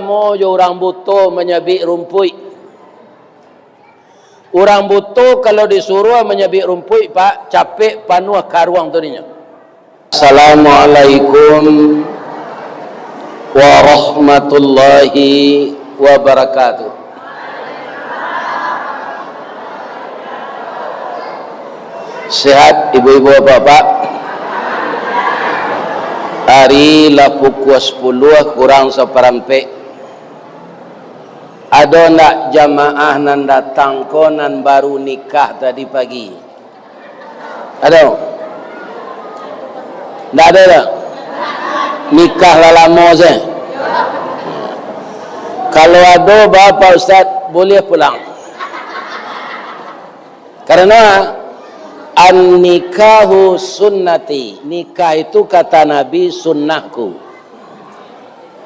lama je orang buta menyabik rumput. Orang buta kalau disuruh menyabik rumput, Pak, capek panuh karuang tu dinya. Assalamualaikum warahmatullahi wabarakatuh. Sehat ibu-ibu bapak? Hari lah pukul 10 kurang seperempat. Ada nak jamaah nan datang ko nan baru nikah tadi pagi? Ada? Tak ada tak? Nikah lah lama saya. Kalau ada Bapak Ustaz boleh pulang. Karena an-nikahu sunnati. Nikah itu kata Nabi sunnahku.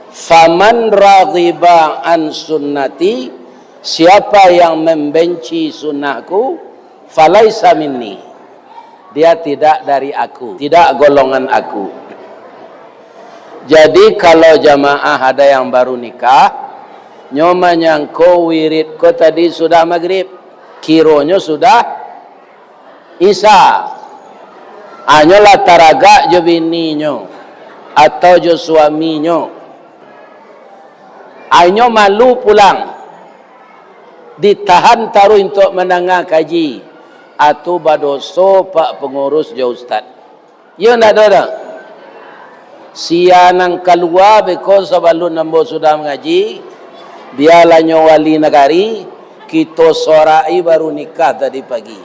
Faman raghiba an sunnati, siapa yang membenci sunnahku, falaisa minni, dia tidak dari aku, tidak golongan aku. Jadi kalau jamaah ada yang baru nikah, nyoman yang ko wirid ko tadi sudah maghrib, kironyo sudah isya, anyolah taraga jo bininyo atau jo suaminyo, anyo malu pulang, ditahan taruh untuk menengah kaji, atau badoso pak pengurus jo ustaz. Ya ndak ada. Sianang keluar because sebelum nambo sudah mengaji, biarlah nyo wali negari, kita sorai baru nikah tadi pagi.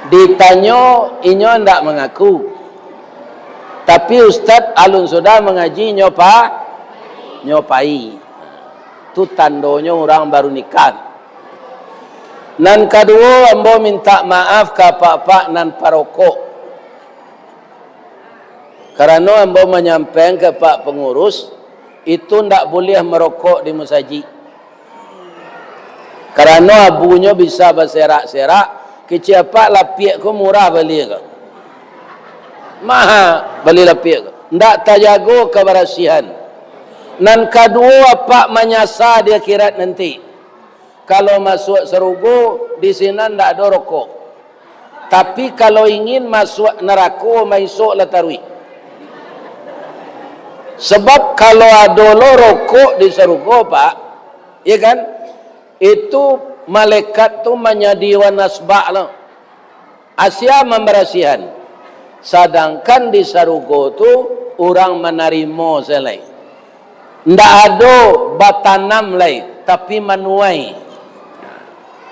Ditanya, inyo ndak mengaku. Tapi Ustaz alun sudah mengaji nyopai. Itu tandanya orang baru nikah. Nan kedua, ambo minta maaf ke pak-pak nan parokok. Karena ambo menyampaikan ke pak pengurus, itu ndak boleh merokok di masjid. Karena abunya bisa berserak-serak, keciapak lapiak ko murah beli ke. Maha beli lapiak ke. Ndak terjaga kebersihan. Nan kedua pak menyasar di akhirat nanti. Kalau masuk serugo di sini ndak ada rokok. Tapi kalau ingin masuk neraka masuk latarwi. Sebab kalau ada rokok di serugo pak, ya kan? Itu malaikat tu menyediakan nasbah lah. Asia memberasihan. Sedangkan di sarugo tu orang menerima selai. Ndak ada batanam lai, tapi menuai.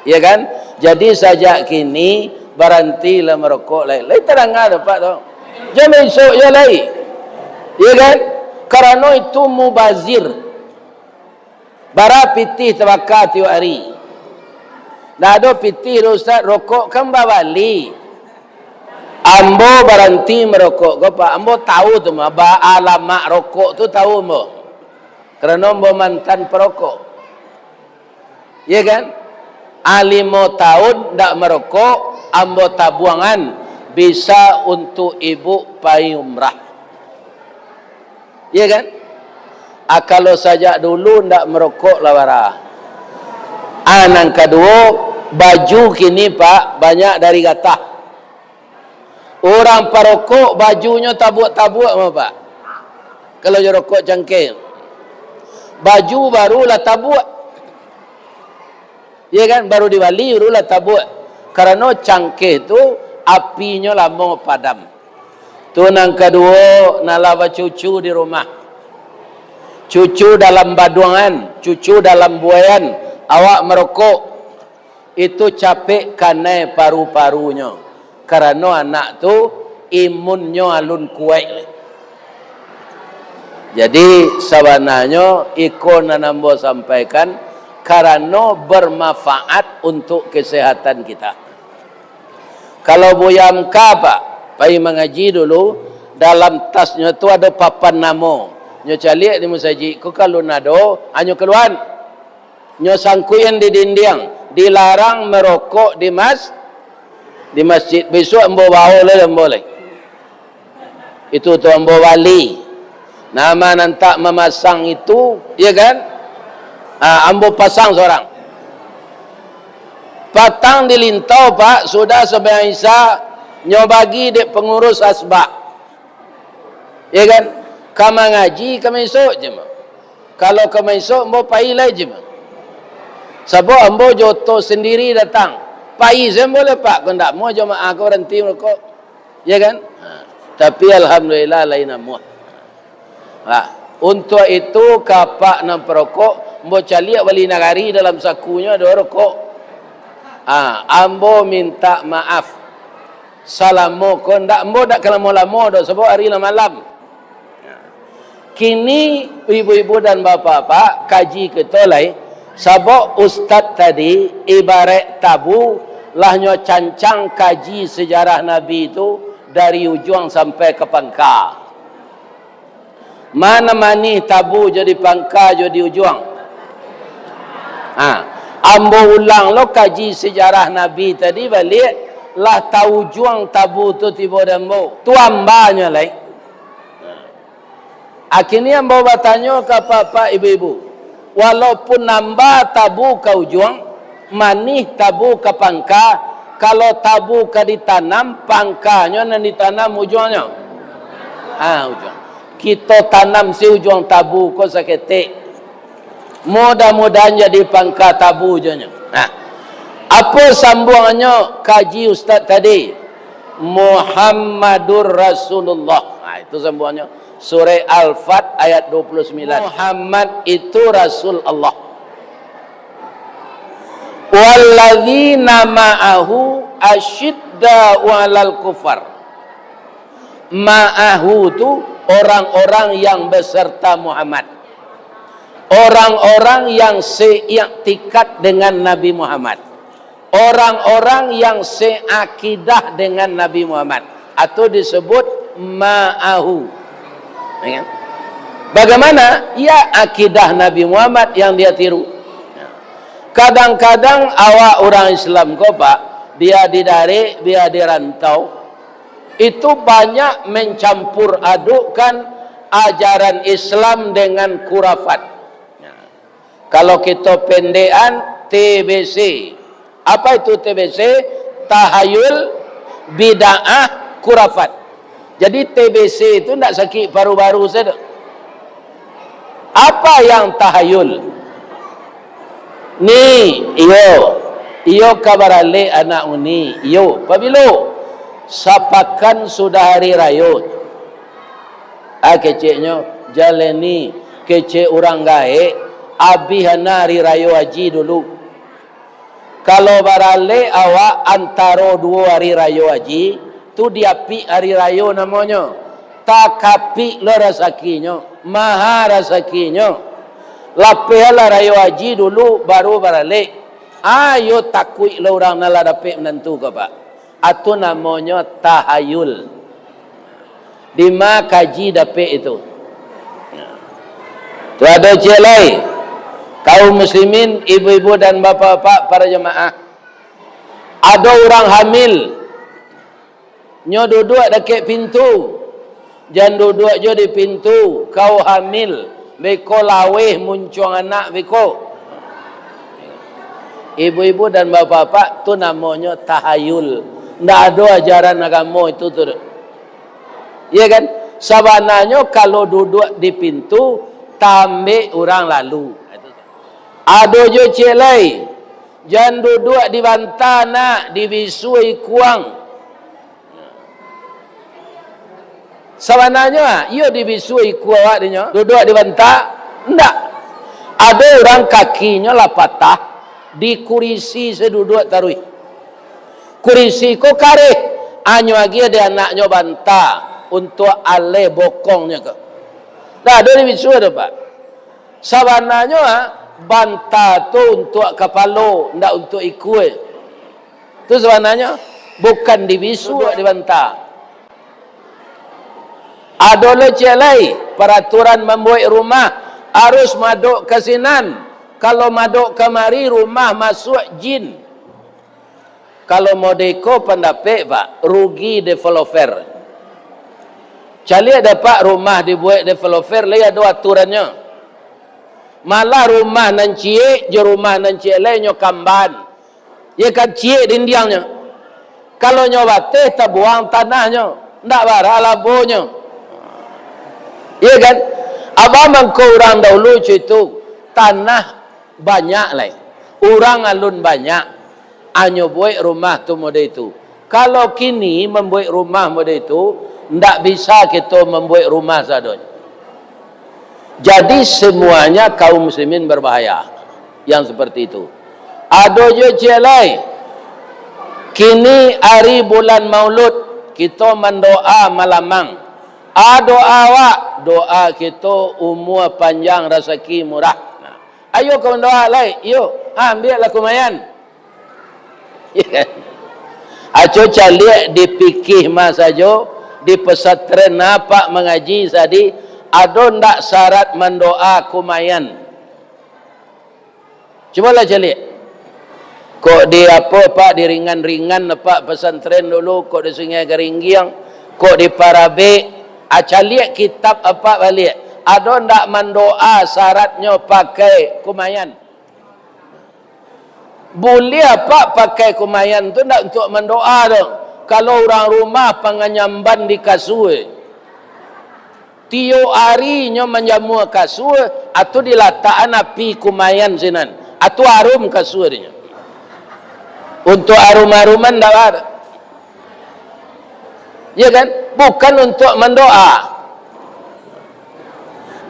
Ya kan? Jadi sejak kini berhentilah merokok lai. Lai terang ada pak tu. Jangan esok ya lai. Ya kan? Karena itu mubazir. Bara pitih terbakar tiap hari. Ndak ada pitih Ustaz rokok kan bawali. Ambo berhenti merokok. Pak, ambo tahu tu mah alamat rokok tu tahu ambo. Kerana ambo mantan perokok. Ya kan? 5 tahun ndak merokok, ambo tabuangan bisa untuk ibu pai umrah. Ya kan? Kalau sajak dulu ndak merokok lawara. Yang kedua, baju kini pak banyak dari gatah. Orang perokok bajunya tabuk-tabuk apa pak? Kalau je rokok cangkir, baju barulah tabuk. Ya kan? Baru diwali barulah tabuk. Karena cangkir tu apinya lama padam. Tu yang kedua, nalawa cucu di rumah. Cucu dalam baduangan, cucu dalam buayan, awak merokok, itu capek karena paru-parunya. Karena anak tu imunnya alun kuat. Jadi sebenarnya ikon nambo sampaikan karena bermanfaat untuk kesehatan kita. Kalau buyam pak, pergi mengaji dulu, dalam tasnya tu ada papan nama. Nyo calik di masjid, ko kalau nado, anyo keluar. Nyo sangkuyan di dinding, dilarang merokok di masjid. Besok ambo bawa le boleh. Itu tu ambo wali. Nama nantak memasang itu, ya kan? Ambo pasang seorang. Patang dilintau pak, sudah sebenarnya Isa nyobagi dek pengurus asbak. Ya kan? Kama ngaji, kama esok je mah. Kalau kama esok, ambo pailai je mah. Sebab ambo joto sendiri datang. Pai saya boleh pak, kau tak mau jemaah kau berhenti merokok. Ya kan? Tapi alhamdulillah lain amuah. Untuk itu kapak nam perokok, ambo caliak wali nagari dalam sakunya ada rokok. Ambo minta maaf. Salamo kau ndak ambo dak kelamo-lamo dak sebab hari malam. Kini ibu-ibu dan bapak-bapak kaji ketolai sebab ustaz tadi ibarat tabu lahnya cancang kaji sejarah Nabi itu dari ujung sampai ke pangkal. Mana manih tabu jadi pangkal jadi ujung. Ambo ulang lo kaji sejarah Nabi tadi balik lah tahu ujung tabu tu tiba dambo. Tu ambanya lai. Akhirnya ambo bertanya ke papa ibu-ibu. Walaupun nambah tabu ke ujung, manih tabu ke pangkal, kalau tabu ke ditanam, pangkalnya dan ditanam ujungnya. Ujung. Kita tanam si ujung tabu kau saketik. Mudah-mudahan jadi pangkal tabu ujungnya. Apa sambungannya kaji ustaz tadi? Muhammadur Rasulullah. Itu sambungannya. Surah Al-Fat ayat 29. Muhammad itu Rasul Allah. Walladzina ma'ahu asyidda'u 'alal kufar. Ma'ahu itu orang-orang yang beserta Muhammad. Orang-orang yang seiktikat dengan Nabi Muhammad. Orang-orang yang seakidah dengan Nabi Muhammad. Atau disebut ma'ahu. Bagaimana? Ya akidah Nabi Muhammad yang dia tiru. Kadang-kadang awak orang Islam kau pak, dia didari, dia dirantau, itu banyak mencampur adukkan ajaran Islam dengan khurafat. Kalau kita pendekan TBC. Apa itu TBC? Tahayul, bid'ah, khurafat. Jadi TBC itu tidak sakit baru-baru saja. Apa yang tahayul? Ni, iyo kabarale anak uni, iyo. Pabilo, sapakan sudah hari raya. Keceknya, jalani kecek orang gae, abihana hari raya haji dulu. Kalau barale awak antara 2 hari raya haji, tu diapi hari raya namanya. Takapi lo rasakinya, maha rasakinya. Lapihlah raya haji dulu baru baralik. Ayo takui lo orang nala dapat menentu ke pak. Itu namanya tahayul. Dima kaji dapat itu. Tu ada celai. Kaum muslimin, ibu-ibu dan bapak-bapak para jemaah. Ada orang hamil. Nyo duduk dekat pintu. Jangan duduk je di pintu. Kau hamil. Beko laweh muncung anak beko. Ibu-ibu dan bapak-bapak tu namanya tahayul. Tidak ada ajaran agama itu tu. Ya kan? Sebenarnya kalau duduk di pintu, tambah orang lalu. Ada je cik lain. Jangan duduk di bantal nak, dibisui kuang. Sebenarnya, ia dibisui kuat dia, duduk di bantal, enggak. Ada orang kakinya lah patah, di kurisi seduduk taruh. Kurisi ko kareh, hanya lagi ada anaknya bantal untuk ale bokongnya ke. Dah ada dibisui ada pak. Sebenarnya bantal tu untuk kepala, enggak untuk ikut. Itu sebenarnya bukan dibisui di bantal. Ada leceh lain peraturan membuat rumah harus maduk ke sinan. Kalau maduk kemari rumah masuk jin. Kalau mau deko pendapat pak, rugi developer. Calik dapat rumah dibuat developer lagi ada aturannya. Malah rumah nan cie, je rumah nan cie lainnya kamban. Ya kan cie dindiangnya. Kalau nyoba teh tak buang tanahnya, ndak barah labonya. Ya kan? Abang mangko orang dahulu itu tanah banyak lah. Orang alun banyak. Anyo buat rumah tu model itu. Kalau kini membuat rumah model itu, ndak bisa kita membuat rumah sadonya. Jadi semuanya kaum muslimin berbahaya yang seperti itu. Ada je celai. Kini hari bulan Maulud kita mendoa malamang. Doa awak, doa kita umur panjang rezeki murah. Nah, ayo kau doa lai, yo, ambillah kumayan. Ya kan? Aco calik dipikir masa jo di pesantren apa mengaji tadi ada ndak syarat mendoa kumayan. Cubalah calik. Kok di apa pak di ringan-ringan pak pesantren dulu, kok di Sungai Garinggiang, kok di Parabe, acalik kitab apa balik. Ada ndak mendoa syaratnya pakai kumayan? Boleh apa pakai kumayan tu ndak untuk mendoa tu. Kalau orang rumah penganyamban di kasur, tiap harinya menjamu kasur, atau diletakkan api kumayan sinan, atau harum kasurnya. Untuk arum-aruman tak ada. Ya kan? Bukan untuk mendoa.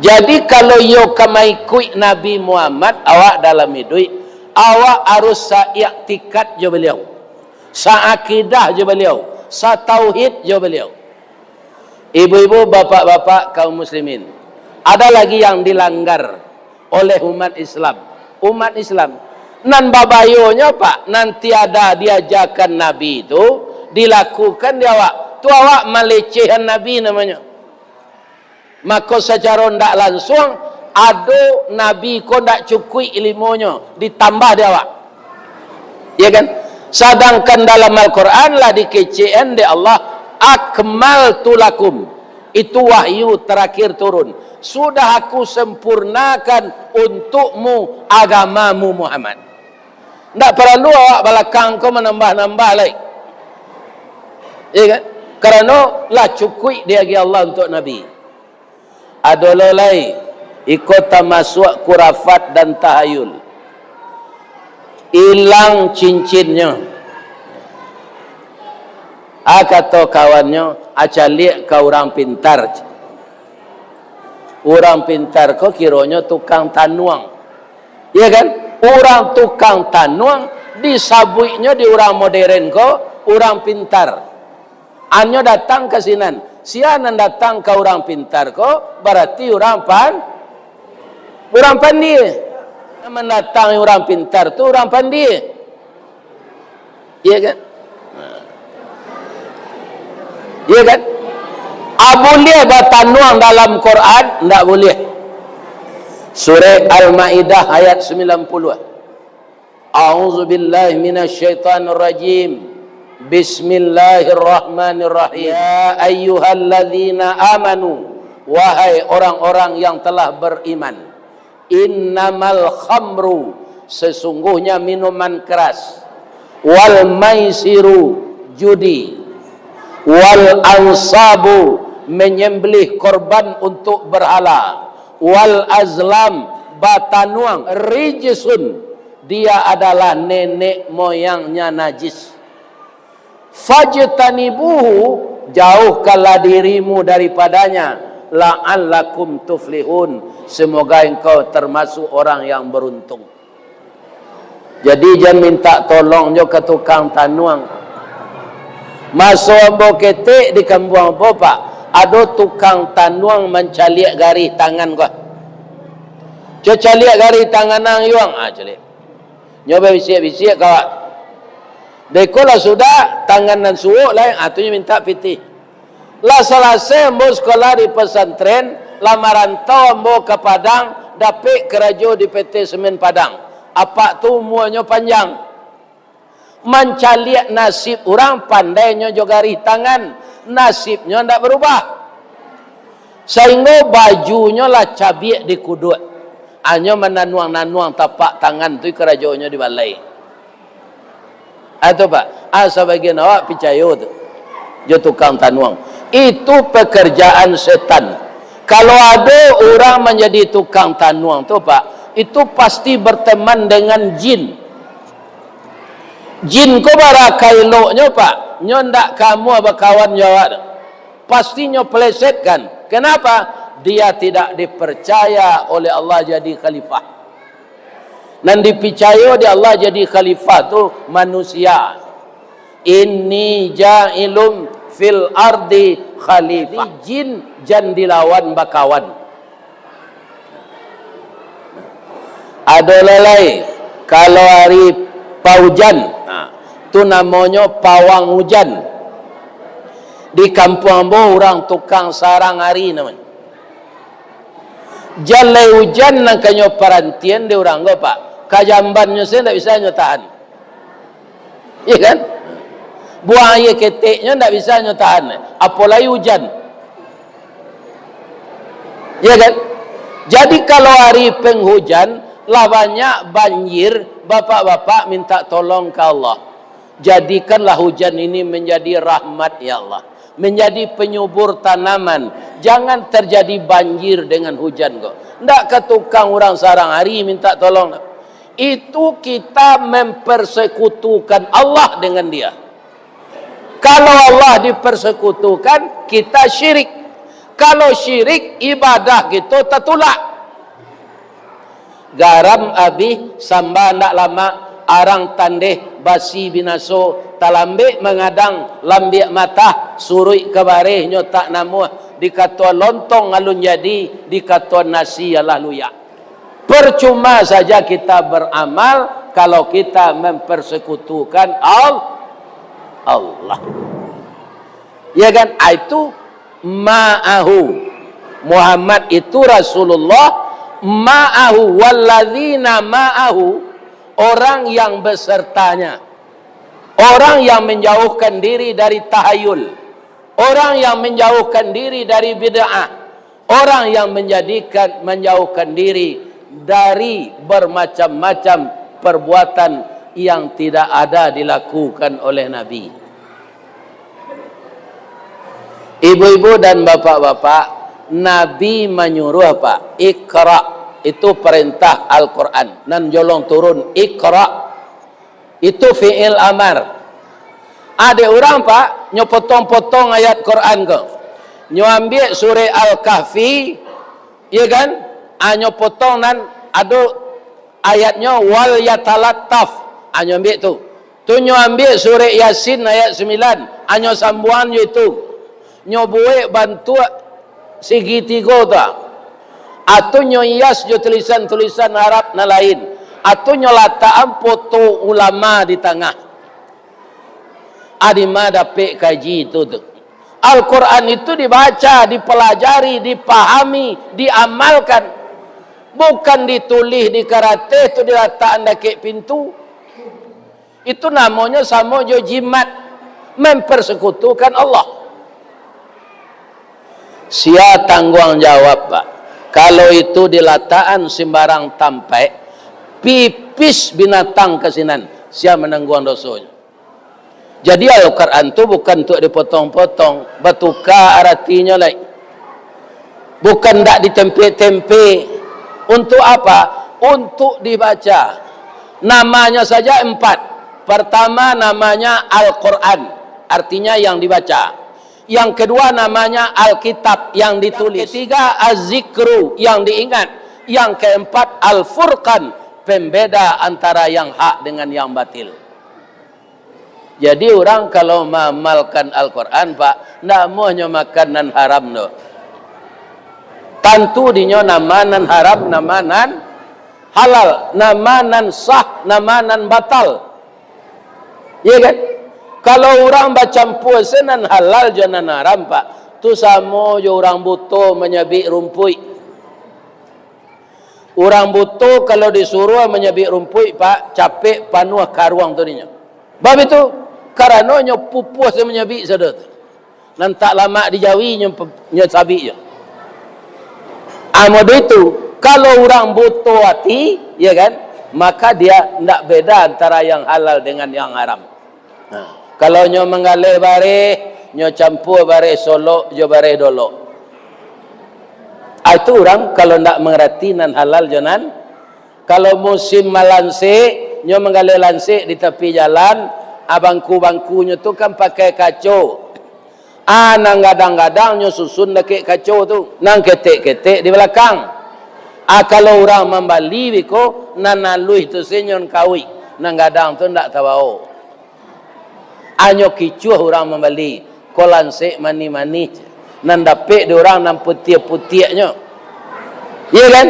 Jadi kalau yo kamaikui Nabi Muhammad awak dalam hidup, awak harus sa'iktikat je beliau. Sa'akidah je beliau. Sa'tauhid je beliau. Ibu-ibu, bapak-bapak kaum muslimin. Ada lagi yang dilanggar oleh umat Islam. Umat Islam. Nan babayonya pak, nanti ada diajakan Nabi itu dilakukan dia awak. Tu awak melecehan Nabi namanya. Maka secara ndak langsung ada Nabi ko ndak cukup ilmunya, ditambah dia awak. Ya kan? Sedangkan dalam Al-Quran lah dikecehan di Allah, akmaltu lakum. Itu wahyu terakhir turun. Sudah aku sempurnakan untukmu agamamu Muhammad. Tak perlu awak belakang kau menambah-nambah lagi. Ya kan? Kerana lah cukup dia bagi Allah untuk Nabi. Adalah lain ikut termasuk kurafat dan tahayul. Hilang cincinnya. Kata kawannya, acalik kau orang pintar. Orang pintar kau kiranya tukang tanuang. Ya kan? Orang tukang tanuang disabuinya di orang modern ko orang pintar. Anyo datang ke sinan, sianan datang ke orang pintar ko berarti orang pandai. Mendatangi orang pintar tu orang pandai. Iya kan? Iya kan? Boleh bertanuang dalam Quran? Tak boleh. Surah Al-Ma'idah ayat 90. A'udzu billahi minasyaitonir rajim. Bismillahirrahmanirrahim. Ya ayyuhalladzina amanu, wahai orang-orang yang telah beriman. Innamal khamru, sesungguhnya minuman keras. Wal maisiru, judi. Wal ansabu, menyembelih korban untuk berhala. Wal azlam, batanuang, rijsun, dia adalah nenek moyangnya najis. Fajtanibuhu, jauhkanlah dirimu daripadanya, la'allakum tuflihun, semoga engkau termasuk orang yang beruntung. Jadi jangan minta tolong jo ke tukang tanuang. Masuk boketek di kampung bapak, ada tukang tanuang mencaliak garis tangan kau. Caliak garis tangan nang yuang, caliak. Nyoba bisik-bisik kau. Dekolah sudah tangan dan suuk lain, atunya minta piti. Lah selesai ambo sekolah di pesantren, lamaran tau ambo ke Padang, dapat kerja di PT Semen Padang. Apa tu umuannya panjang. Mencaliak nasib orang, pandainya juga garis tangan, nasibnya tidak berubah. Sehingga bajunya lah cabiak di kudut. Hanya menanuang-nanuang tapak tangan tu kerajaannya di balai. Atau pak, sebagian awak percaya tu. Dia tukang tanuang. Itu pekerjaan setan. Kalau ada orang menjadi tukang tanuang tu pak, itu pasti berteman dengan jin. Jin ko barakai eloknya pak, nyo ndak kamu berkawan jawab. Pastinya pelesetkan. Kenapa? Dia tidak dipercaya oleh Allah jadi khalifah. Dan dipercaya di Allah jadi khalifah tu manusia. Inni ja'ilum fil ardi khalifah. Jin jan dilawan bakawan. Ada lelai kalau hari paujan, tu namanya pawang hujan. Di kampung ambo orang tukang sarang hari namanya. Jalai hujan nak kanyo perantian dia orang go pak. Kajambannya saya tak bisa nyotahan. Iya kan? Buang air keteknya tak bisa nyotahan. Apalagi hujan. Iya kan? Jadi kalau hari penghujan lah banyak banjir, bapak-bapak minta tolong ke Allah. Jadikanlah hujan ini menjadi rahmat ya Allah. Menjadi penyubur tanaman. Jangan terjadi banjir dengan hujan kok. Ndak ke tukang orang sarang hari minta tolong. Itu kita mempersekutukan Allah dengan dia. Kalau Allah dipersekutukan, kita syirik. Kalau syirik, ibadah gitu tertolak. Garam abi samba ndak lama arang tandeh basi binaso talambe mengadang lambiak mata surui kebareh nyotak namu dikatuan lontong alun jadi dikatuan nasi yalah luya. Percuma saja kita beramal kalau kita mempersekutukan Allah. Ya kan? Itu ma'ahu. Muhammad itu Rasulullah, ma'ahu walladzina ma'ahu, orang yang besertanya, orang yang menjauhkan diri dari tahayul, orang yang menjauhkan diri dari bid'ah, orang yang menjauhkan diri dari bermacam-macam perbuatan yang tidak ada dilakukan oleh Nabi. Ibu-ibu dan bapak-bapak, Nabi menyuruh apa? Iqra. Itu perintah Al-Quran. Dan jolong turun Iqra. Itu fi'il amar. Ada orang pak nyopotong-potong ayat Quran ke. Nyo ambil surah Al-Kahfi, ya kan? Nyopotong dan ada ayatnya wal yatalattaf. Nyo ambil tu. Tu nyo ambil surah Yasin ayat 9. Nyo sambuan itu. Nyo buat bantu segitiga tu. Atau nyo hias jo tulisan-tulisan Arab na lain. Atau nyo lataan foto ulama di tengah. Adima dapat kaji itu tu. Al-Quran itu dibaca, dipelajari, dipahami, diamalkan. Bukan ditulis di karate itu dilataan dekat pintu. Itu namanya sama jo jimat, mempersekutukan Allah. Sia tanggung jawab pak. Kalau itu dilataan sembarang tampai, pipis binatang kesinan, sia menanggung dosanya. Jadi Al-Quran itu bukan untuk dipotong-potong, bertukar artinya lain. Bukan tak ditempe-tempe. Untuk apa? Untuk dibaca. Namanya saja 4. Pertama namanya Al-Quran, artinya yang dibaca. Yang kedua namanya Alkitab, yang ditulis. Yang ketiga Az-Zikru, yang diingat. Yang keempat Al-Furqan, pembeda antara yang hak dengan yang batil. Jadi orang kalau mengamalkan Al-Quran pak, tidak maunya makanan haram no. Tentu dinyo namanan haram, namanan halal, namanan sah, namanan batal. Iya kan? Kalau orang baca puasa nan halal jangan haram pak, tu sama je orang butuh menyabik rumput. Orang butuh kalau disuruh menyabik rumput pak, capek panuh karuang tu dinya. Bab itu karena pupuh saya menyabik saudara. Nan tak lama dijawi nya sabik je. Amado itu, kalau orang butuh hati, ya kan, maka dia tidak beda antara yang halal dengan yang haram. Kalau nyo mengalih bare, nyo campur bare solok, jo bare dolok. Itu orang kalau tidak mengerti nan halal jonan. Kalau musim malansik, nyo mengalih lansik di tepi jalan, bangku-bangkunya tu kan pakai kaco. Nang gadang-gadang nyo susun dekik kaco tu, nang ketek-ketek di belakang. Kalau orang membali biko, nan nalui tu senyon kawi, nang gadang tu ndak tahu. Anyo kicuh orang membali, kolansik mani-mani, nan dapik di orang nan putih-putihnya. Iya kan?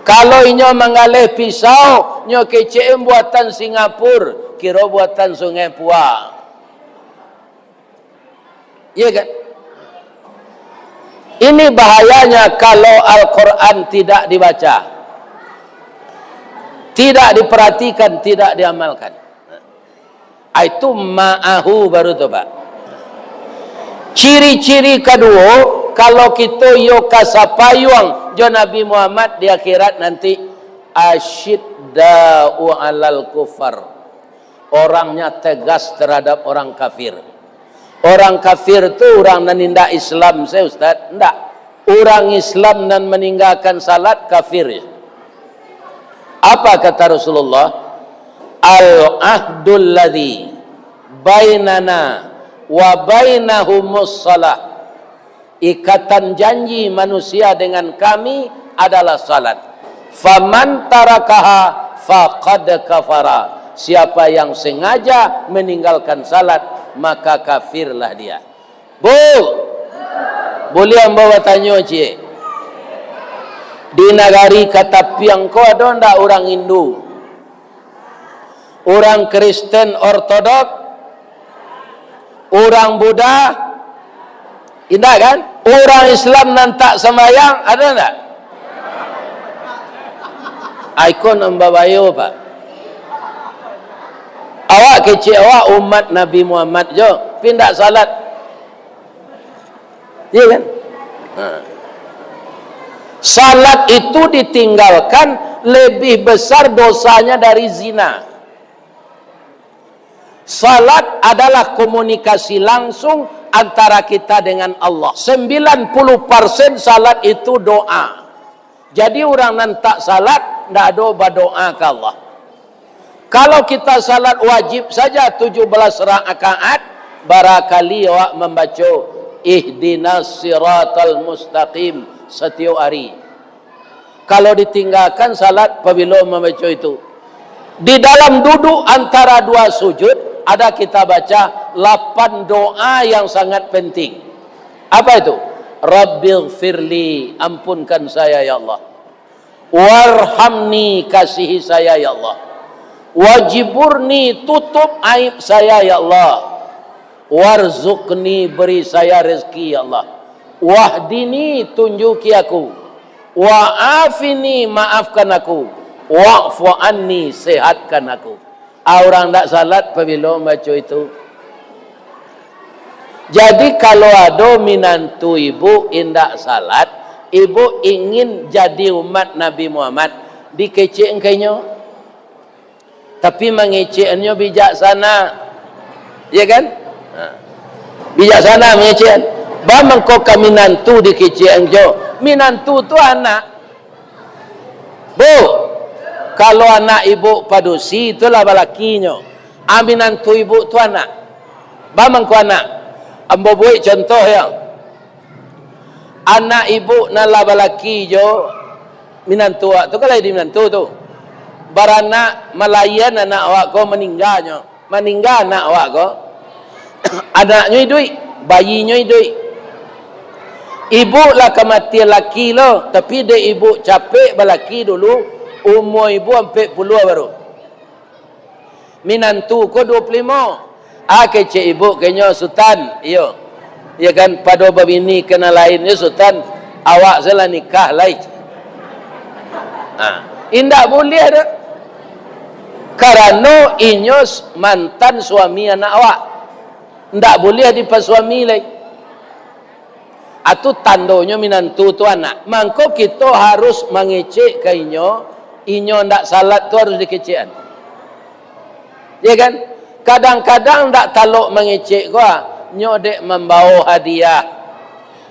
Kalau inyo mengalih pisau, nyo kecek buatan Singapura, kira buatan Sungai Puah. Iya kan? Ini bahayanya kalau Al-Quran tidak dibaca, tidak diperhatikan, tidak diamalkan. Itu ma'ahu baru tu Pak. Ciri-ciri kedua, kalau kita yo kasapayuang jo Nabi Muhammad di akhirat nanti, asyidda'u 'alal kufar. Orangnya tegas terhadap orang kafir. Orang kafir tu orang nan nindak Islam, saya Ustaz. Enggak. Orang Islam nan meninggalkan salat kafir. Apa kata Rasulullah? Al-ahdul ladzi bainana wa bainahumus salah. Ikatan janji manusia dengan kami adalah salat. Faman tarakaha faqad kafara. Siapa yang sengaja meninggalkan salat, maka kafirlah dia. Bu, boleh ambawa tanya cik. Di negari kata piang ko ada ndak orang Hindu? Orang Kristen Ortodok? Orang Buddha? Indah kan? Orang Islam nan tak sembahyang ada enggak? Ikon ambabayo Pak. Awak kecil awak umat Nabi Muhammad jo pindah salat. Iya kan? Salat itu ditinggalkan lebih besar dosanya dari zina. Salat adalah komunikasi langsung antara kita dengan Allah. 90% salat itu doa. Jadi orang nan tak salat ndak ada berdoa ke Allah. Kalau kita salat wajib saja 17 rakaat, barakali awak membaca ihdinas siratal mustaqim setiap hari. Kalau ditinggalkan salat apabila membaca itu, di dalam duduk antara dua sujud ada kita baca 8 doa yang sangat penting. Apa itu? Rabbighfirli, ampunkan saya ya Allah. Warhamni, kasihi saya ya Allah. Wajiburni, tutup aib saya ya Allah. Warzuqni, beri saya rezeki ya Allah. Wahdini, tunjuki aku. Wa'afini, maafkan aku. Wa'fu anni, sehatkan aku. Orang tak salat apabila baca itu. Jadi kalau ada minantu ibu indak salat, ibu ingin jadi umat Nabi Muhammad, dikecek engkainya. Tapi mengeceknya bijaksana. Ya kan? Bijaksana mengecek. Bamang kau ka minantu dikecek engkau. Minantu tu anak. Bu, kalau anak ibu padusi itulah balakinya. Minantu ibu tu anak. Bamang kau anak. Ambo buat contoh yang anak ibu nala balaki jo minantu tu kalau di minantu tu. Baranak melayan anak awak ko meninggalnya. Meninggal anak awak ko. Anaknya hidup, bayinya hidup. Ibu lah kematian laki lo, tapi dia ibu capek balaki dulu, umur ibu sampai 10 baru. Minantu ko 25. Kecik ibu kayaknya sultan. Iyo. Ya kan pada babini kena lainnya sultan, awak salah nikah lain. Indak boleh ada. Karena inyos mantan suami anak awak. Ndak boleh dipas suami lagi. Atau tandonya minantu tu anak. Mangko kita harus mengecek ke inyo ndak salat tu harus dikecekan. Ya kan? Kadang-kadang ndak taluk mengecek gua, nyo dek membawa hadiah.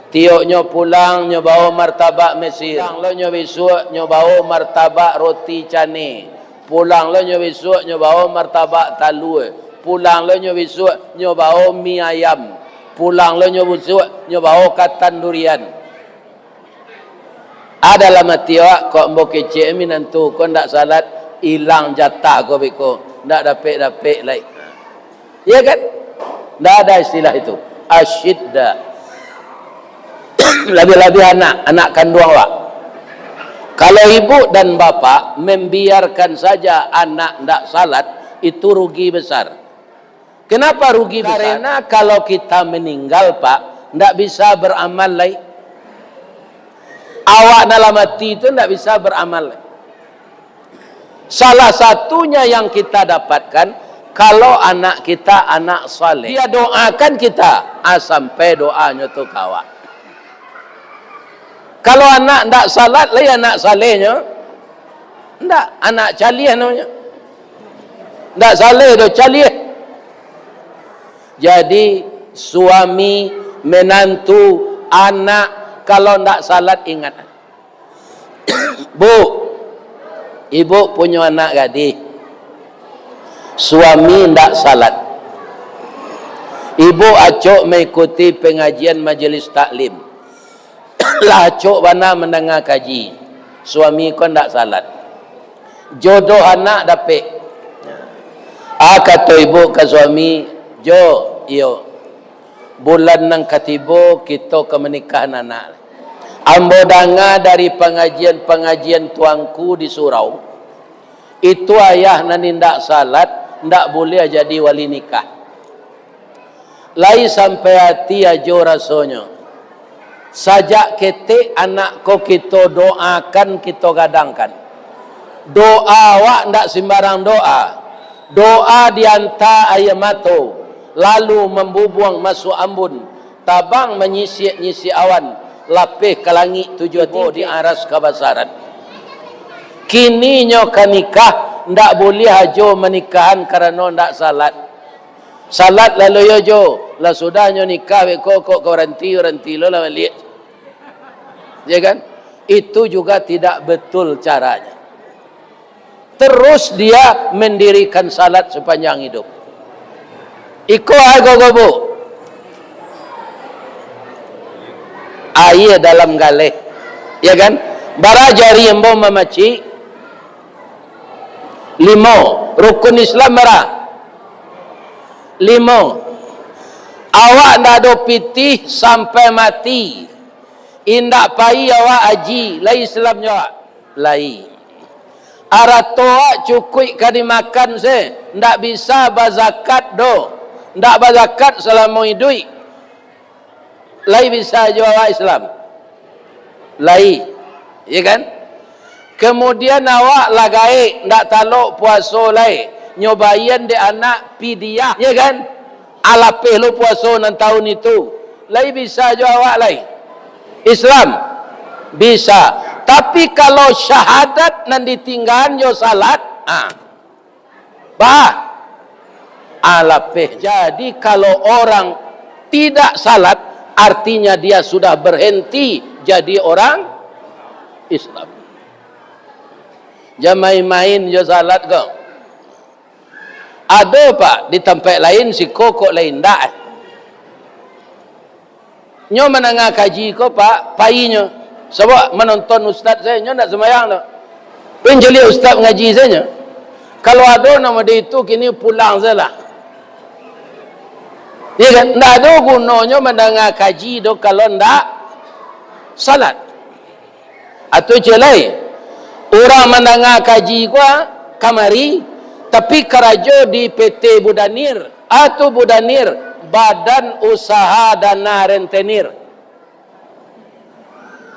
Tiok nyo pulang nyo bawa martabak Mesir. Pulang lo nyo besok nyo bawa martabak roti cane. Pulang lo nyo besok nyo bawa martabak talue. Pulang lo nyo besok nyo bawa mie ayam. Pulang lo nyo besok nyo bawa katan durian. Ada lama tiok kok mbok kecek minantu kau ndak salat hilang jatah kau beko ndak dapat lagi. Ya kan? Ndak ada istilah itu. Asyidda. Lebih-lebih anak kandung awak. Kalau ibu dan bapa membiarkan saja anak ndak salat, itu rugi besar. Kenapa rugi besar? Karena kalau kita meninggal, Pak, ndak bisa beramal lagi. Awak dalam hati itu ndak bisa beramal lagi. Salah satunya yang kita dapatkan, kalau anak kita anak saleh, dia doakan kita, sampai doanya tu kawak. Kalau anak ndak salat lagi anak salehnya, ndak anak caliah namanya. Ndak saleh do caliah. Jadi suami, menantu, anak kalau ndak salat ingat. Bu, ibu punya anak gadis. Suami ndak salat. Ibu acok mengikuti pengajian majelis taklim. Lah acok bana mendengar kaji. Suami kau ndak salat. Jodoh anak dapet. Kata ibu ke suami, Jo, iyo. Bulan nang katibo kita ke menikahan anak. Ambo dengar dari pengajian tuangku di surau. Itu ayah nani ndak salat, ndak boleh jadi wali nikah. Lai sampai hati ajo rasanya. Sajak ketik anak ko kita doakan, kita gadangkan. Doa wak ndak sembarang doa. Doa dianta ayamato. Lalu membubuang masuk ambun. Tabang menyisi awan. Lapih ke langit tujuh di aras kebasaran. Kini nyo nikah ndak boleh ajo menikahan karena ndak salat. Salat lalu yo jo, lah sudah nyo nikah kok ranti lo lah balik. Ya kan? Itu juga tidak betul caranya. Terus dia mendirikan salat sepanjang hidup. Iko ago bu. Air dalam galeh. Ya kan? Barajari embo mamaci. Limo. Rukun Islam merah. Limo. Awak ndak do pitih sampai mati. Indak pai awak haji. Lai Islam nyo. Lai. Aratoa cukui kadi makan se. Ndak bisa bazakat do. Ndak bazakat selama hidup. Lai bisa jual Islam. Lai. Ya kan? Kemudian awak lagai ndak taluk puasa lai. Nyobayan de anak pidiah. Ya kan? Alapih lu puasa nan tahun itu. Lai bisa jual awak lai. Islam. Bisa. Tapi kalau syahadat nan ditinggalan yo salat, alapih. Jadi kalau orang tidak salat, artinya dia sudah berhenti jadi orang Islam. Jangan main-main yo salat kau. Ada pak di tempat lain si kok lain dak. Nyo menengah kaji ko pak, painya. Sebab menonton ustaz saya, nyo nak semayang tak. Penjeli ustaz ngaji saya. Kalau ada nama dia itu, kini pulang saja lah. Ya kan? Tak ada gunanya mendengar kaji itu kalau tak salat. Atau celai. Orang mendengar kaji kuah, kamari, tapi kerajo di PT Budanir. Atau Budanir, Badan Usaha Dana Rentenir.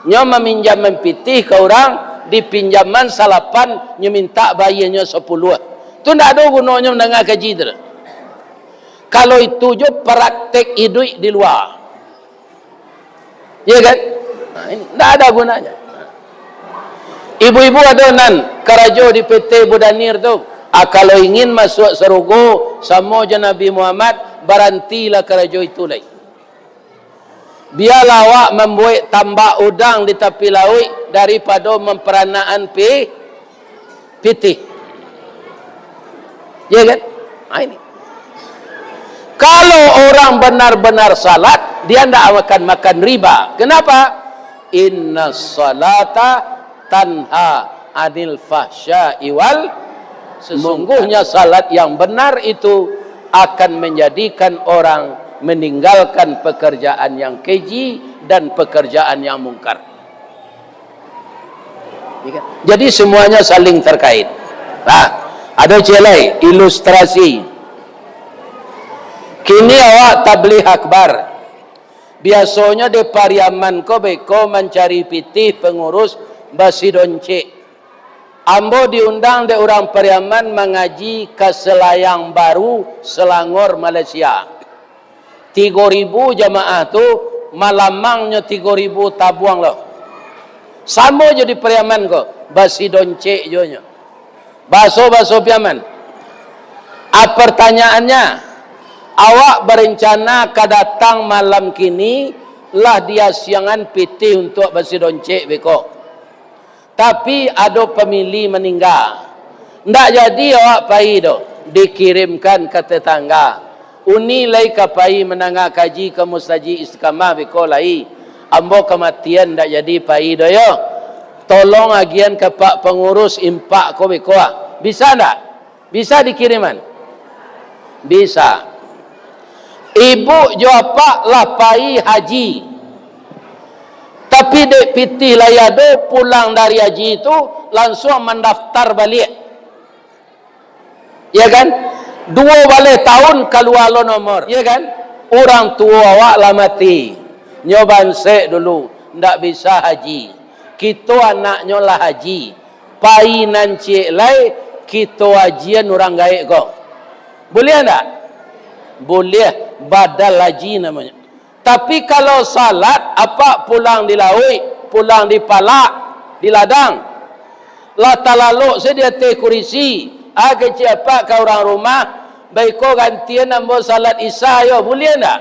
Nyo meminjam mempitih ke orang di pinjaman salapan nyo minta bayarnya 10. Itu tidak ada gunanya mendengar kaji itu. Kalau itu je praktek hidup di luar. Ya kan? Nah, ini tidak ada gunanya. Ibu-ibu adonan kerajo di PT Budanir tu, kalau ingin masuk serugo sama je Nabi Muhammad, berhentilah kerajo itu lagi. Biarlah awak membuat tambak udang di tepi laut daripada memperanaan PT. Ya kan? Nah, ini. Kalau orang benar-benar salat, dia tidak akan makan riba. Kenapa? Inna salata tanha anil fahsya'i wal, sesungguhnya salat yang benar itu akan menjadikan orang meninggalkan pekerjaan yang keji dan pekerjaan yang mungkar. Jadi semuanya saling terkait. Nah, ada celai ilustrasi. Kini awak tabligh akbar. Biasanya di Pariaman ko beko mencari pitih pengurus basi doncek. Ambo diundang di orang Pariaman mengaji ke Selayang Baru, Selangor, Malaysia. 3.000 jamaah tu, malamangnya 3.000 tabuang loh. Sama je di Pariaman ko, basi doncek jonya. Baso-baso Pariaman. Pertanyaannya, awak berencana kedatang malam kini lah dia siangan PT untuk basi doncek beko. Tapi ada pemilih meninggal. Ndak jadi awak pai do dikirimkan ke tetangga. Uni lai kapai menangah kaji ke mustaji istiqamah beko lai. Ambo kematian ndak jadi pai do yo. Tolong agian ke pak pengurus impak ko beko. Bisa ndak? Bisa dikiriman? Bisa. Ibu jawab lah pai haji. Tapi dek pitih layado pulang dari haji itu langsung mendaftar balik. Ya kan? 2 balik tahun keluar lo nomor. Ya kan? Orang tua awak lah mati. Nyoban sek dulu. Ndak bisa haji. Kita anaknya lah haji. Pai nan cik lai kita hajian orang gaik kok. Boleh ndak? Boleh. Badal haji namanya. Tapi kalau salat, apa pulang di laut, pulang di palak, di ladang. Lah talaluk sedia teh kurisi. Kecil apa ke orang rumah, baik kau gantian ambo salat isya yo, boleh enggak?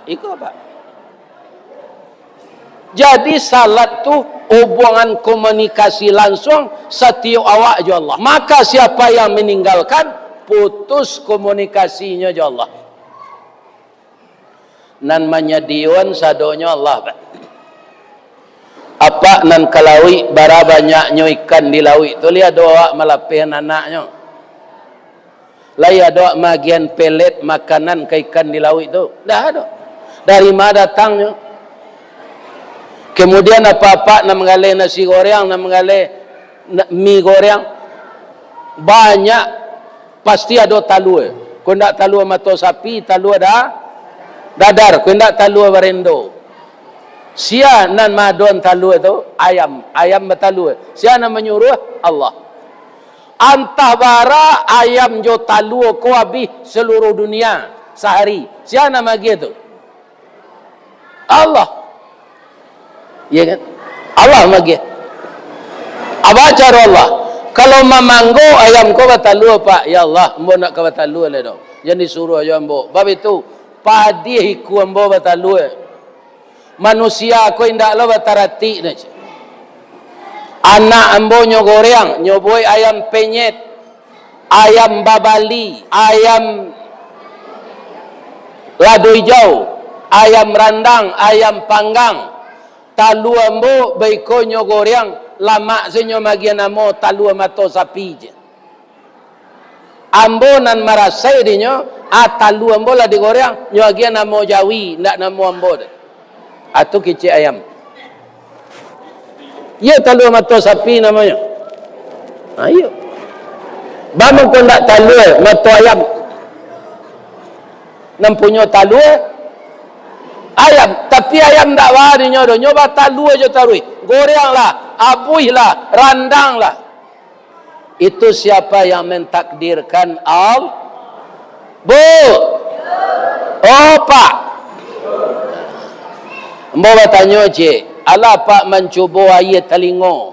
Itu apa? Jadi salat tu hubungan komunikasi langsung setiap awak je Allah. Maka siapa yang meninggalkan, putus komunikasinya je Allah. Nan menyediakan sadonya Allah. Apa nan kalawi bara banyaknya ikan di laut tu lihat doa melapih anaknya. Lai ada magian pelet makanan ke ikan di laut tu. Dah ada. Dari mana datangnya? Kemudian apa-apa nak mengalih nasi goreng, nak mengalih mie goreng, banyak pasti ada talua. Kau nak talua mata sapi, talua dah dadar, kau nak talua barendo. Sia nan madon talua tu ayam bertalua. Sia nan menyuruh Allah. Antah bara ayam jo talua kau habis seluruh dunia sehari. Sia nan bagi tu? Allah. Ya kan? Allah bagi. Apa cara Allah? Kalau memanggo ayam kau bertalua pak, ya Allah, ambo nak kau bertalua le dong. Jangan disuruh aja ambo. Bab itu padi hiku ambo bertalua. Manusia aku indak lo batarati ni. Anak ambo nyogoreng, nyoboi ayam penyet, ayam babali, ayam lado hijau, ayam randang, ayam panggang. Talu ambo baiko nyogoreng, lama senyo magian amo talu mato sapi je. Ambo nan marasai dinyo, talu ambo lah digoreng, nyogian amo jawi, ndak namo ambo de. Atau kicik ayam. Ya talu mato sapi namanya. Ayo. Bangun kau nak talu mato ayam. Nampunyo talu ayam. Tapi ayam tak wari nyodo. Nyoba talu aja tarui. Goreng lah, abuih lah, randang lah. Itu siapa yang mentakdirkan Allah? Bu. Oh pak. Ambo bertanya cik, ala pak mencuba air telinga.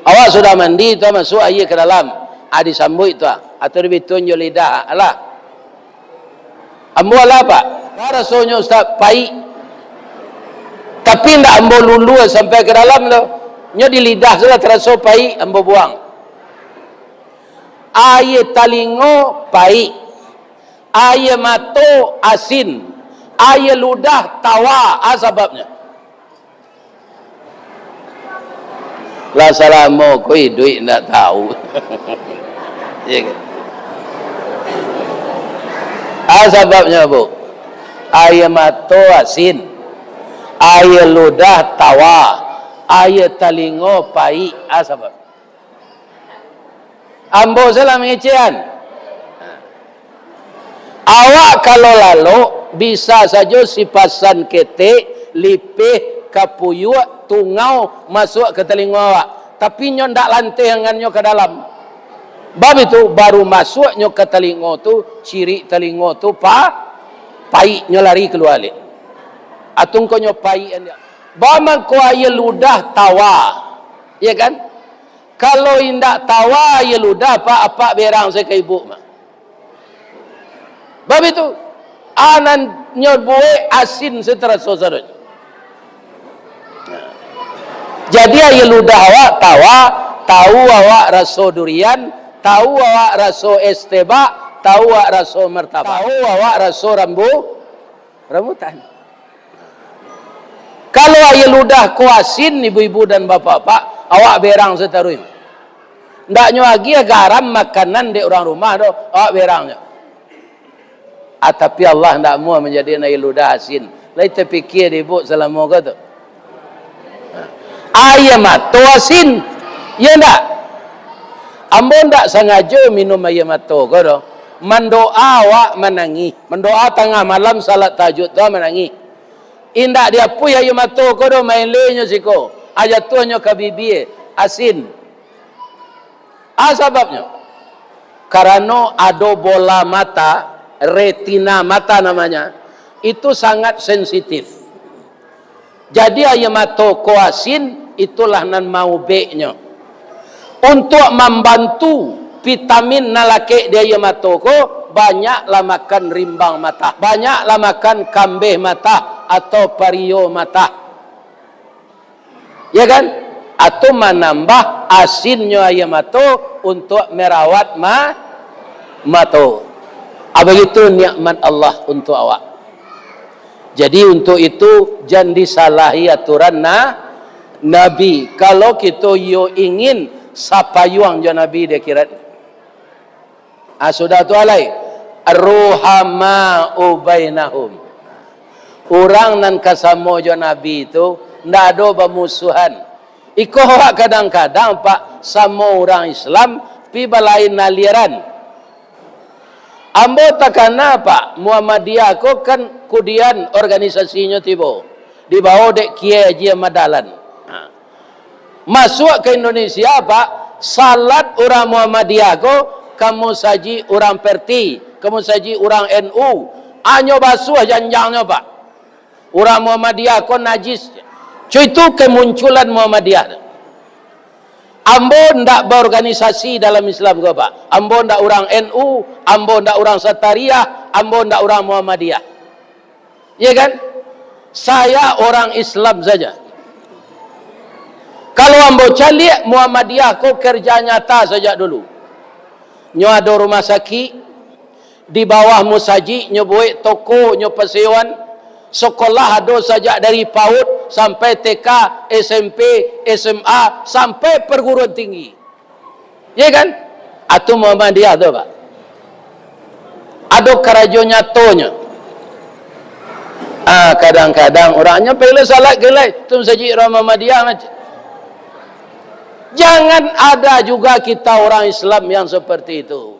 Awak sudah mandi tu masuk air ke dalam. Ada sambut tu atau lebih tunjuk lidah. Alah. Ambo ala pak? Rasanya ustaz pahit. Tapi ndak ambo lulu sampai ke dalam tu. Nyo di lidah sudah terasa pahit, ambo buang. Air telinga pahit. Air mata asin. Air ludah tawa, sebabnya. Lah salamu koi duit nak tahu. Ya kan? Sebabnya bu. Air mata asin. Air ludah tawa. Air telinga pahit, sebab. Ambo salah mengecehan. Awak kalau lalu bisa saja sipasan ketek, lipih, kapuyuk, tungau masuk ke telinga awak. Tapi nyo ndak lantai dengannya ke dalam. Bab itu baru masuk nyo ke telinga tu, ciri telinga tu pahit nyo lari keluar balik. Atung ko nyo pahit dia. Baman ko air ludah tawa. Ya kan? Kalau indak tawa air ludah apa berang saya ke ibu mah. Bab itu anan nyobue asin seterasa sarut. Jadi air ludah awak tahu awak rasa durian, tahu awak rasa esteba, tahu awak rasa martabak, tahu awak rasa rambutan. Kalau air ludah ku asin ibu-ibu dan bapak-bapak, awak berang setarui. Ndaknya lagi garam makanan di orang rumah do, awak berangnya. Tapi Allah tidak mau menjadi air ludah asin. Lain terfikir ibu selama kata. Air mata asin. Ya tak? Ambo tak sengaja minum air mata kata. Mendoa awak menangis. Mendoa tengah malam salat tahajud tu menangis. Indak dia pun air mata kata main lenya siko. Aja tuanya ke bibir asin. Sebabnya. Karena ada bola mata, retina mata namanya, itu sangat sensitif. Jadi air mata ko asin itulah nan mau beknya. Untuk membantu vitamin nalake di air mata ko, banyaklah makan rimbang mata, banyaklah makan kambih mata atau pario mata. Ya kan? Atau menambah asinnya air mata untuk merawat mata. Begitu nikmat Allah untuk awak. Jadi untuk itu jangan disalahi aturan Nabi. Kalau kita ingin sapayuang jo Nabi dia kira. Sudah tu alai. Ruhama ubainahum. Orang nan kasamo jo Nabi itu ndak ada bermusuhan. Iko kadang-kadang pak sama orang Islam pi balain aliran. Ambo takana pak Muhammadiyah ko kan kudian organisasinya tibo di bawah dek Kiai Haji Madalan. Masuk ke Indonesia pak salat orang Muhammadiyah ko kamu saji orang Perti, kamu saji orang NU. Anyo basuh janjangnya pak. Orang Muhammadiyah ko najis. Itu kemunculan Muhammadiyah. Ambo ndak berorganisasi dalam Islam ke pak. Ambo ndak orang NU, ambo ndak orang Satariyah, ambo ndak orang Muhammadiyah. Ya kan? Saya orang Islam saja. Kalau ambo calik Muhammadiyah ko kerja nyata saja dulu. Nyo ada rumah sakit di bawah musaji, nyo buat toko, nyo persewan. Sekolah ada saja dari PAUD sampai TK, SMP, SMA sampai perguruan tinggi. Ya kan? Atau Muhammadiyah tu pak. Ada kerajo nyatonya. Kadang-kadang orangnya pilih salat gelai tu saja orang Muhammadiyah macam. Jangan ada juga kita orang Islam yang seperti itu.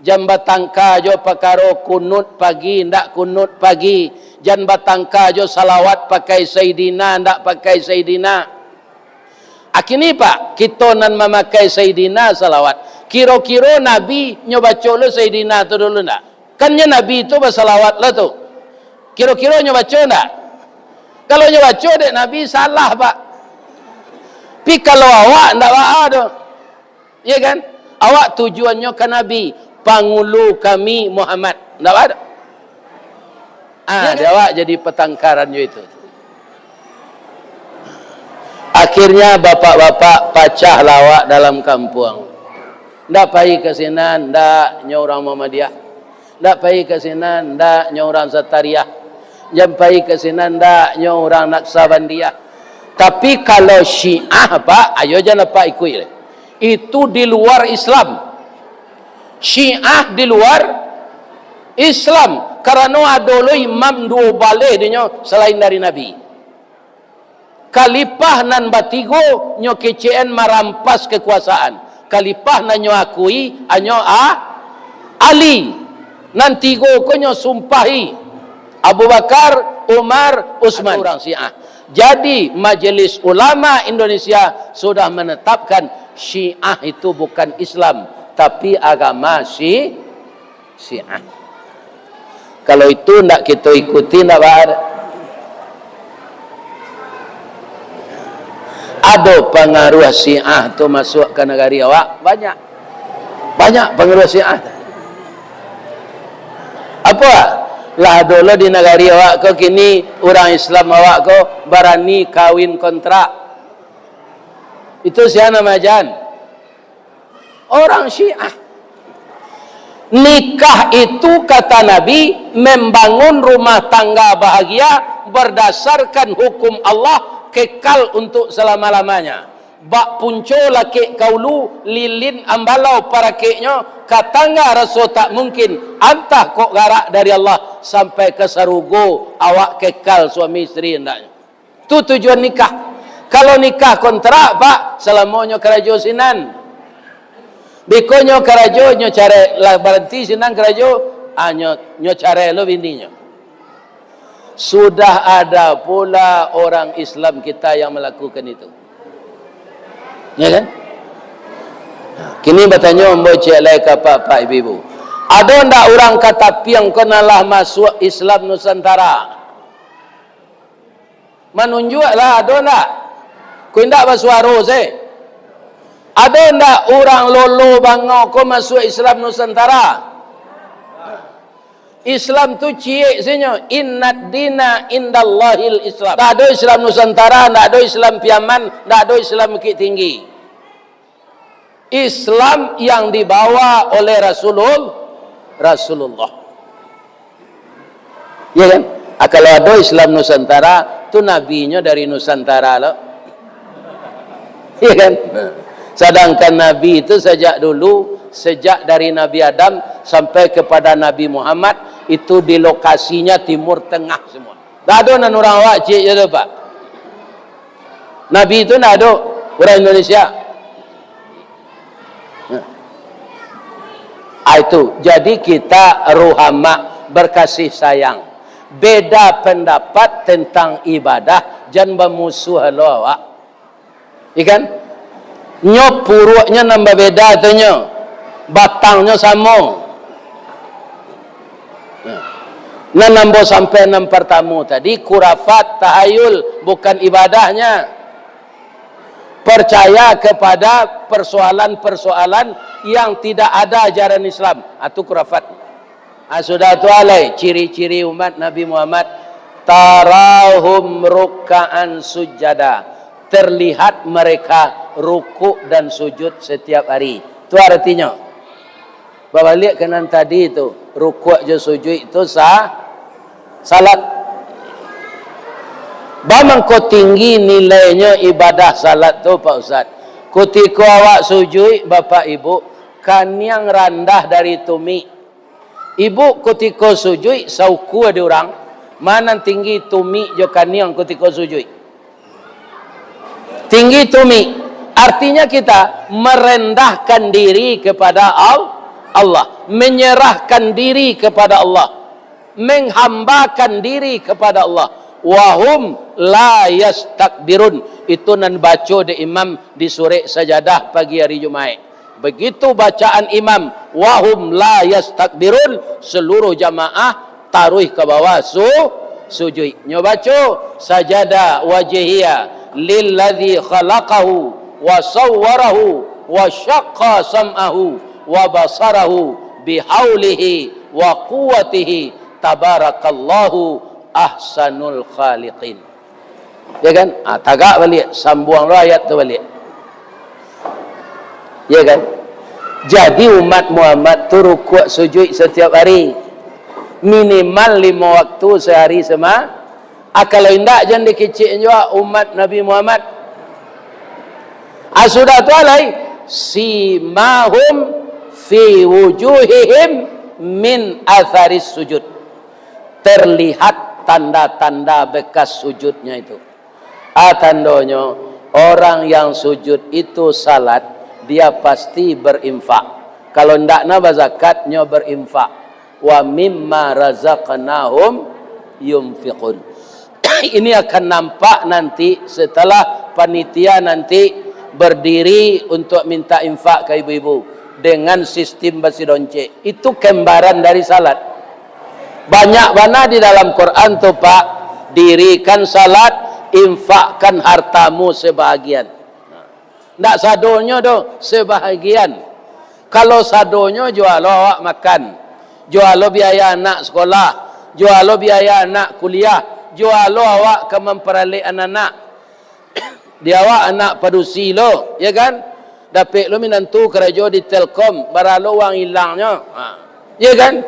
Jambatangka jo pakaro kunut pagi ndak kunut pagi. Jan batangka jo salawat pakai Sayyidina ndak pakai Sayyidina. Akini pak kita nan memakai Sayyidina salawat. Kira-kira Nabi nyoba baca Sayyidina tu dulu ndak? Kannya Nabi itu bersalawat lah tu. Kira-kira nyoba baca ndak? Kalau nyo baca dek Nabi salah pak. Tapi kalau awak ndak baca tu. Ya kan? Awak tujuannya ke Nabi, pangulu kami Muhammad. Ndak baca. Ya kan? Awak jadi petangkarannya itu. Akhirnya bapak-bapak pacah lawak dalam kampung. Ndak pai ke sini, ndak nya orang Muhammadiyah. Ndak pai ke sini, ndak nya orang Satariyah. Jampai ke sini, ndak nya orang Naksabandiyah. Tapi kalau Syiah pak, ayo jangan pak ikut. Itu di luar Islam. Syiah di luar Islam. Karena ada lo imam dua balik dia selain dari Nabi. Khalifah nan batigo nyo KCN merampas kekuasaan. Khalifah nan nyo akui anyo Ali. Nan tigo ko nyo sumpahi Abu Bakar, Umar, Utsman, orang Syiah. Jadi Majelis Ulama Indonesia sudah menetapkan Syiah itu bukan Islam, tapi agama Syiah. Kalau itu tidak kita ikuti, tidak ada. Ada pengaruh Syiah itu masuk ke negara awak, banyak pengaruh Syiah. Apa? Lah dulu di negara awak ko kini orang Islam awak ko berani kawin kontrak. Itu siapa namajan? Orang Syiah. Nikah itu kata Nabi membangun rumah tangga bahagia berdasarkan hukum Allah, kekal untuk selama-lamanya. Bak punco laki kaulu lilin ambalau para keknya katanga rasul tak mungkin antah kok garak dari Allah sampai ke sarugo awak kekal suami istri hendaknya. Itu tujuan nikah. Kalau nikah kontrak pak selamanya kerajo sinan. Bikonyo kerajo nyo care lah berhenti sinan kerajo nyo care lo bintinya. Sudah ada pula orang Islam kita yang melakukan itu. Ya kan? Kini bertanya membaca lai ke pak ibu. Ada ndak orang kata piang kenalah masuk Islam Nusantara? Menunjuklah ada ndak? Kau ndak bersuara saya. Ada ndak orang lolo bangau kau masuk Islam Nusantara? Islam tu ciek sebenarnya. Innad dina indallahil Islam. Tak ada Islam Nusantara, tak ada Islam Piaman, tak ada Islam Bukit Tinggi. Islam yang dibawa oleh Rasulullah. Ya kan? Kalau ada Islam Nusantara, tu nabinya dari Nusantara loh. Ya kan? Sedangkan Nabi itu sejak dulu, sejak dari Nabi Adam sampai kepada Nabi Muhammad, itu di lokasinya Timur Tengah semua. Tak ada nan orang awak cik je tu pak. Nabi itu tak ada orang Indonesia. Itu. Jadi kita ruhama, berkasih sayang. Beda pendapat tentang ibadah, jangan bermusuh lo awak. Ikan? Nyo puruknya nambah beda tu nyo. Batangnya sama. Nah, nambah sampai 6 pertama tadi kurafat, tahayul, bukan ibadahnya. Percaya kepada persoalan-persoalan yang tidak ada ajaran Islam. Itu kurafat. Sudah tu alai ciri-ciri umat Nabi Muhammad, tarahum ruka'an sujada. Terlihat mereka rukuk dan sujud setiap hari. Itu artinya. Bapak lihat kanan tadi itu, rukuk je sujud itu salat. Bagaimana kau tinggi nilainya ibadah salat tu Pak Ustaz? Ketika awak sujud Bapak Ibu, kan yang rendah dari tumi. Ibu ketika sujud sauku ada orang, mana tinggi tumi jo kan yang ketika sujud. Tinggi tumi. Artinya kita merendahkan diri kepada Allah, menyerahkan diri kepada Allah, menghambakan diri kepada Allah. Wahum la yastakbirun. Itu nan baca di imam di sore sajadah pagi hari Jumaat. Begitu bacaan imam wahum la yastakbirun, seluruh jamaah taruh ke bawah sujud. Nyo baca sajada wajhiya lilladzi khalaqahu wa sawwarahu wa syaqqa sam'ahu wa basarahu bihaulihi wa quwwatihi tabarakallahu ahsanul khaliqin. Ya kan? Tagak balik, sambung ayat tu balik. Ya kan? Jadi umat Muhammad tu rukuk sujud setiap hari. Minimal 5 waktu sehari sama. Kalau tidak jangan dikecil juga umat Nabi Muhammad. Sudah tu alai simahum fi wujuhihim min atharis sujud. Terlihat tanda-tanda bekas sujudnya itu. Tandanya orang yang sujud itu salat, dia pasti berinfak. Kalau ndak na zakatnya berinfak. Wa mimma razaqnahum yunfiqun. Ini akan nampak nanti setelah panitia nanti berdiri untuk minta infak ke ibu-ibu dengan sistem basi donce. Itu gambaran dari salat. Banyak mana di dalam Quran tu Pak, dirikan salat, infakkan hartamu sebahagian. Tak sadonya tu sebahagian. Kalau sadonya jual awak makan, jual biaya anak sekolah, jual biaya anak kuliah, jual awak ke memperalik anak-anak. Dia awak anak padusi lo, ya kan? Dapat lo minantu kerja di Telkom, baralo wang hilangnya. Ya kan?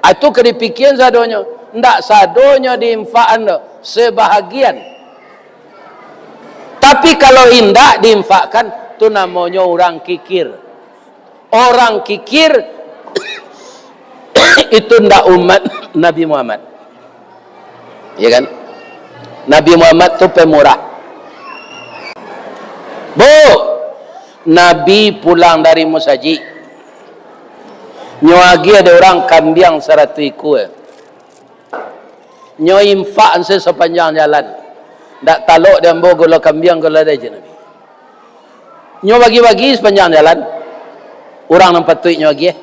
Itu kedipikian sadonya. Tak sadonya diinfakan lo sebahagian. Tapi kalau indah diinfakkan, itu namanya orang kikir. Orang kikir itu ndak umat Nabi Muhammad. Ya kan? Nabi Muhammad itu pemurah. Bu, Nabi pulang dari Musaji. Nyoagi ada orang kambiang 100 ekor. Nyo infak sepanjang jalan. Tak taluk dan bawa gula kambiang gula ada je Nabi. Nyo bagi-bagi sepanjang jalan. Orang nampak tuik nyo lagi.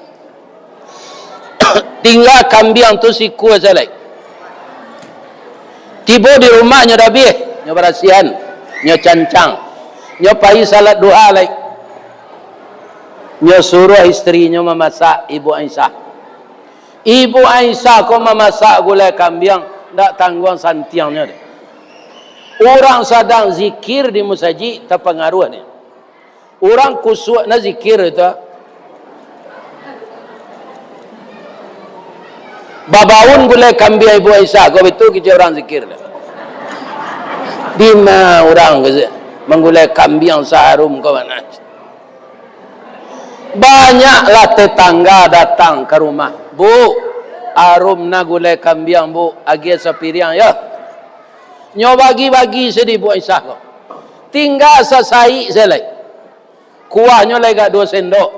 Tinggal kambiang tu siku aja lagi. Tiba di rumah nyo dah habis. Nyo berasihan. Nyo cancang. Nyo pagi salat doa lagi. Nyo suruh isteri nyo memasak Ibu Aisyah. Ibu Aisyah kau memasak gulai kambiang. Tak tanggung santiangnya deh. Orang sedang zikir di musaji terpengaruh ni. Orang kusuk na zikir itu. Babaun boleh kambing Ibu Aisyah. Kau betul kita orang zikir. Di mana orang menggulai kambing seharum kau mana? Banyaklah tetangga datang ke rumah. Bu, arum na gulai kambing bu. Agi sepiriang ya. Nyo bagi-bagi sedih Bu Aisyah kau. Tinggal sesai selai. Kuahnya lagi 2 sendok.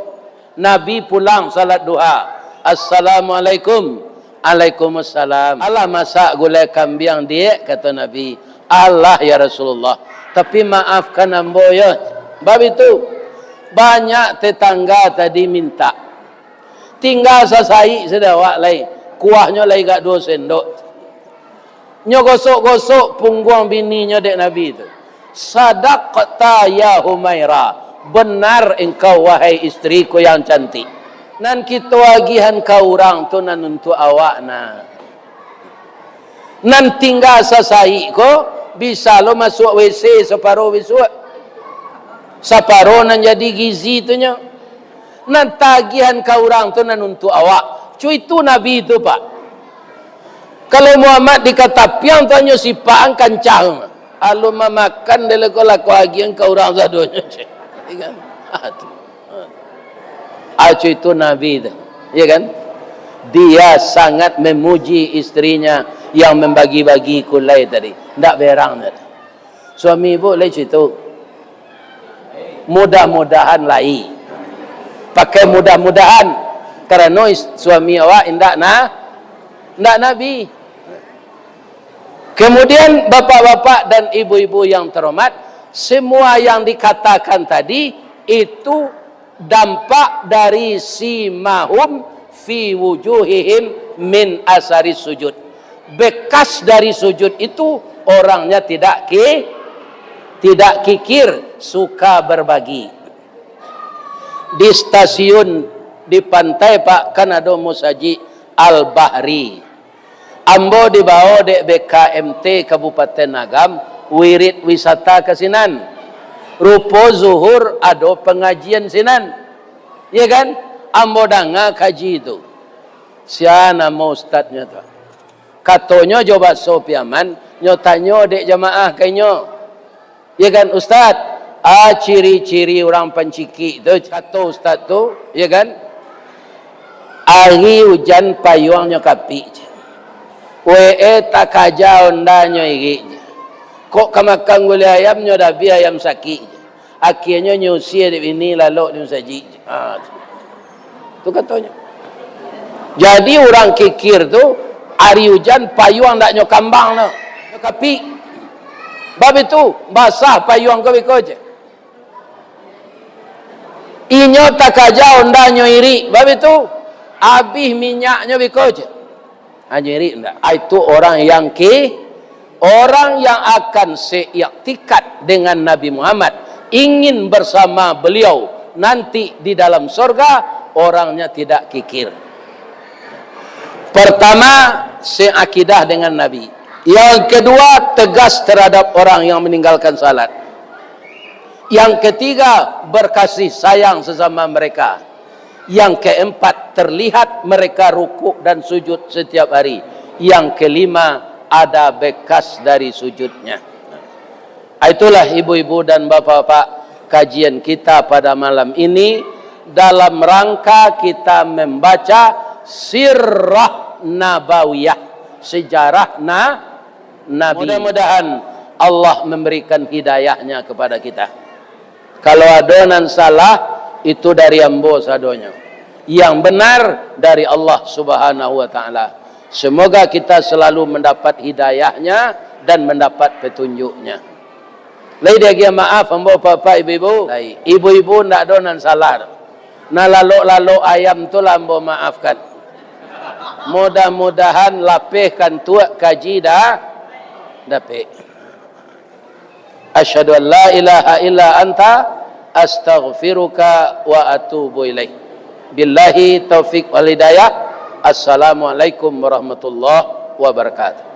Nabi pulang salat duha. Assalamualaikum. Waalaikumsalam. Allah masak gulai kambing dia, kata Nabi. Allah ya Rasulullah. Tapi maafkan ambo ya. Bab itu banyak tetangga tadi minta. Tinggal sesai sedawak lagi. Kuahnya lagi 2 sendok. Nyo gosok-gosok punggung bininya dek Nabi itu. Sadaqta ya Humaira. Benar engkau wahai istriku yang cantik. Nan kita agihan kau orang tu nan untuk awak na. Nan tinggal sesai ko bisa lo masuk WC separuh besok. Separuh nan jadi gizi tu nya. Nan tagihan kau orang tu nan untuk awak. Cu itu Nabi itu Pak. Kalau Muhammad dikata piang tanya sipaan kancang. Alu memakan dia laku lagi yang kau orang sadonya. Acu itu Nabi itu. Ya kan? Dia sangat memuji istrinya yang membagi-bagi kulai tadi. Tak berang tadi. Suami ibu lagi itu. Mudah-mudahan lai. Pakai mudah-mudahan. Kerana suami awak indak Nabi. Kemudian bapak-bapak dan ibu-ibu yang terhormat, semua yang dikatakan tadi itu dampak dari simahum fi wujuhihim min asari sujud. bekas dari sujud itu orangnya tidak kikir, suka berbagi. Di stasiun di pantai Pak kan ada musaji Al-Bahri. Ambo dibawa dek BKMT Kabupaten Agam wirid wisata ke sinan. Rupo zuhur ada pengajian sinan. Ya kan? Ambo danga kaji itu. Siapa nama ustadznya tu? Katanya coba sopiaman, nyotanyo dek jamaah kayaknya. Ya kan ustad? Ciri-ciri orang penciki tu kata ustad tu, ya kan? Hari hujan payungnya kapi. Tak kaja ondanya igi. Kok kamakan gulai ayamnya dah bi ayam sakit. Akhirnya nyusi di ini lalu nyusaji. Tu katanya. Jadi orang kikir tu hari hujan payung tak nyokambang no. Nyokapi. Bab itu basah payung kau biko je. Inyo tak kaja ondanya iri. Bab itu habis minyaknya biko je. Hanya iri enggak. Itu orang yang orang yang akan seiktikat dengan Nabi Muhammad, ingin bersama beliau nanti di dalam surga, orangnya tidak kikir. Pertama, seakidah dengan Nabi. Yang kedua, tegas terhadap orang yang meninggalkan salat. Yang ketiga, berkasih sayang sesama mereka. Yang keempat, terlihat mereka rukuk dan sujud setiap hari. Yang kelima, ada bekas dari sujudnya. Itulah ibu-ibu dan bapak-bapak, kajian kita pada malam ini dalam rangka kita membaca sirah nabawiyah, sejarah Nabi. Mudah-mudahan Allah memberikan hidayahnya kepada kita. Kalau ada nan salah, itu dari ambo sadonya. Yang benar dari Allah Subhanahu wa taala. Semoga kita selalu mendapat hidayahnya dan mendapat petunjuknya. Lai dia maaf ambo bapak ibu-ibu. Ibu-ibu ndak ada nan salah. Na lalu ayam tu ambo maafkan. Mudah-mudahan lapihkan tuak kaji dah dapat. Asyhadu an la ilaha illa anta astaghfiruka wa atubu ilaik. Billahi taufik wal hidayah. Assalamualaikum warahmatullahi wabarakatuh.